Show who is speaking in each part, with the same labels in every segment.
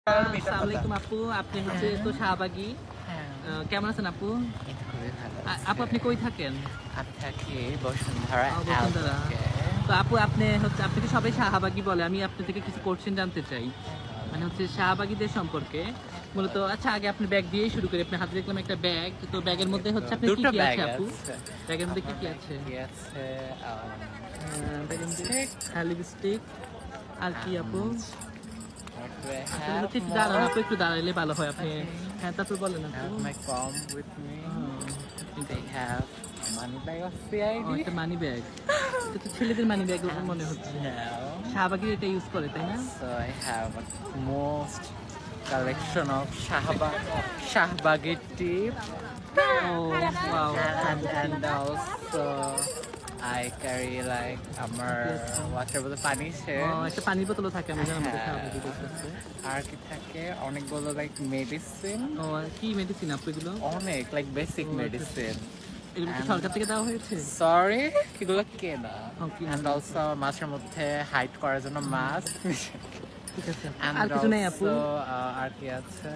Speaker 1: আসসালামু আলাইকুম আপু, আপনি হচ্ছে তো শাহবাগী। কেমন আছেন আপু? আপু আপনি কই থাকেন?
Speaker 2: আমি থাকি বসুন্ধরা
Speaker 1: বসুন্ধরা।
Speaker 2: অ্যালবার্গে।
Speaker 1: তো আপু আপনি হচ্ছে আপনাকে সবাই শাহবাগী বলে, আমি আপনার থেকে কিছু কোশ্চেন জানতে চাই, মানে হচ্ছে শাহবাগীদের সম্পর্কে। মূলত আচ্ছা আগে আপনি ব্যাগ দিয়েই শুরু করি। আপনি হাতে দেখলাম একটা ব্যাগ, তো ব্যাগের মধ্যে হচ্ছে আপনি কি
Speaker 2: দুটো
Speaker 1: কি
Speaker 2: ব্যাগ
Speaker 1: আছে আপু?
Speaker 2: আছে।
Speaker 1: ব্যাগের মধ্যে কি
Speaker 2: আমার
Speaker 1: কি
Speaker 2: ব্যাগে
Speaker 1: আছে?
Speaker 2: কি আছে?
Speaker 1: ব্যাগের মধ্যে
Speaker 2: লিপস্টিক
Speaker 1: লিপস্টিক আর কি আপু?
Speaker 2: what do I
Speaker 1: আসলে
Speaker 2: have
Speaker 1: হচ্ছে একটু দাঁড়ান
Speaker 2: more?
Speaker 1: আপু, একটু দাঁড়াইলে ভালো হয় আপনি।
Speaker 2: Okay.
Speaker 1: হ্যাঁ তারপর বলেন
Speaker 2: I
Speaker 1: আপু।
Speaker 2: have my comb with me.
Speaker 1: কিন্তু
Speaker 2: I have a money bag of
Speaker 1: O,
Speaker 2: CID.
Speaker 1: একটা মানি ব্যাগ। এটা তো ছেলেদের মানি ব্যাগ মনে হচ্ছে।
Speaker 2: No.
Speaker 1: শাহবাগীর এটা ইউজ করে তাই না?
Speaker 2: So I have a most collection of Shahbagi tip.
Speaker 1: ও wow.
Speaker 2: And also I carry like আমার ওয়াটার বোতল পানি সে
Speaker 1: ও, একটা পানির বোতলও থাকে আমি জানার মধ্যে
Speaker 2: হ্যাঁ।
Speaker 1: শাহবাগী করতেছে।
Speaker 2: আর কি থাকে অনেকগুলো লাইক মেডিসিন
Speaker 1: ও, আর কি মেডিসিন আপু এগুলো?
Speaker 2: অনেক লাইক বেসিক
Speaker 1: ও, আচ্ছা,
Speaker 2: মেডিসিন
Speaker 1: এগুলো কি সরকার থেকে দেওয়া হয়েছে?
Speaker 2: সরি এগুলো কেনা
Speaker 1: ও, কিনা।
Speaker 2: অ্যান্ড অলসো মাছের মধ্যে হাইড করার জন্য মাস্ক
Speaker 1: ঠিক আছে। আর
Speaker 2: অ্যান্ড
Speaker 1: কিছু নেই আপু?
Speaker 2: অলসো আর কি আছে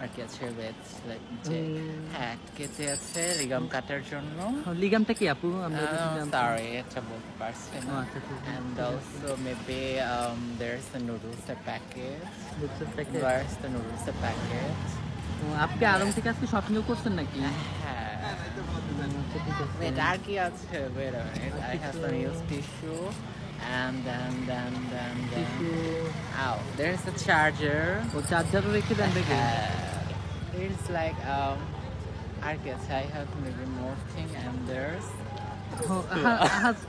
Speaker 2: আর কি আছে ওয়েট যে হ্যাঁ কেটে আছে লিগাম কাটার জন্য
Speaker 1: লিগামটা কি আপু? আমরা কিছু জানতাম।
Speaker 2: sorry এটা বলতে পারছি
Speaker 1: ও
Speaker 2: না
Speaker 1: আচ্ছা ঠিক আছে।
Speaker 2: and also maybe there's the noodles a packet
Speaker 1: বুঝছেন packet.
Speaker 2: where's the noodles a packet
Speaker 1: ও, আপনি আড়ং থেকে আজকে শপিংও করছেন নাকি?
Speaker 2: হ্যাঁ
Speaker 1: আচ্ছা ঠিক আছে।
Speaker 2: wait আর কি আছে wait a minute I have some used tissue and then
Speaker 1: tissue.
Speaker 2: oh there's a charger
Speaker 1: ও, চার্জারও রেখে দেন ব্যাগে?
Speaker 2: there's like আর কি আছে I have maybe more thing and there's
Speaker 1: ও,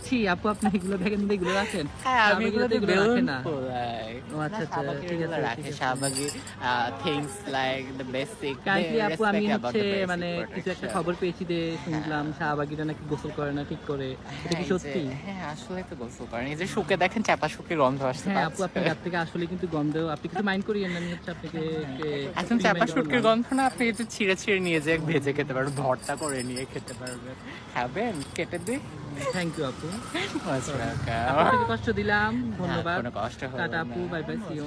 Speaker 1: ছি আপু আপনি এগুলো ব্যাগের মধ্যে এগুলো রাখেন?
Speaker 2: হ্যাঁ আমি
Speaker 1: শাহবাগীরা
Speaker 2: এগুলোতে
Speaker 1: তো এগুলো
Speaker 2: বেলুন
Speaker 1: রাখে না।
Speaker 2: ফুলাই
Speaker 1: ও আচ্ছা আচ্ছা ঠিক আছে
Speaker 2: রাখে
Speaker 1: ঠিক আছে।
Speaker 2: শাহবাগী things like the basic
Speaker 1: kindly আপু আমি হচ্ছে মানে কিছু একটা খবর পেয়েছি যে শুনলাম শাহবাগীরা নাকি গোসল করে না ঠিক করে, এটা কি সত্যি?
Speaker 2: হ্যাঁ আসলে তো গোসল করেন এই যে শুকে দেখেন চাপা শুকে গন্ধ আসছে
Speaker 1: হ্যাঁ আপু আপনার কাছ থেকে আসলে কিন্তু গন্ধ, আপনি কিছু মাইন্ড করিয়েন না, আমি হচ্ছে আপনাকে
Speaker 2: এখন চাপা শুটকির গন্ধ না আপনি একটু ছিঁড়ে ছিঁড়ে নিয়ে যে ভেজে খেতে পারবেন ভর্তা করে নিয়ে খেতে পারবেন খাবেন কেটে দিই
Speaker 1: থ্যাংক ইউ আপু,
Speaker 2: Most welcome.
Speaker 1: আপনাকে কষ্ট দিলাম,
Speaker 2: হ্যাঁ,
Speaker 1: ধন্যবাদ।
Speaker 2: কোনো কষ্ট হবে
Speaker 1: টাটা আপু,
Speaker 2: না।
Speaker 1: Bye bye, see you.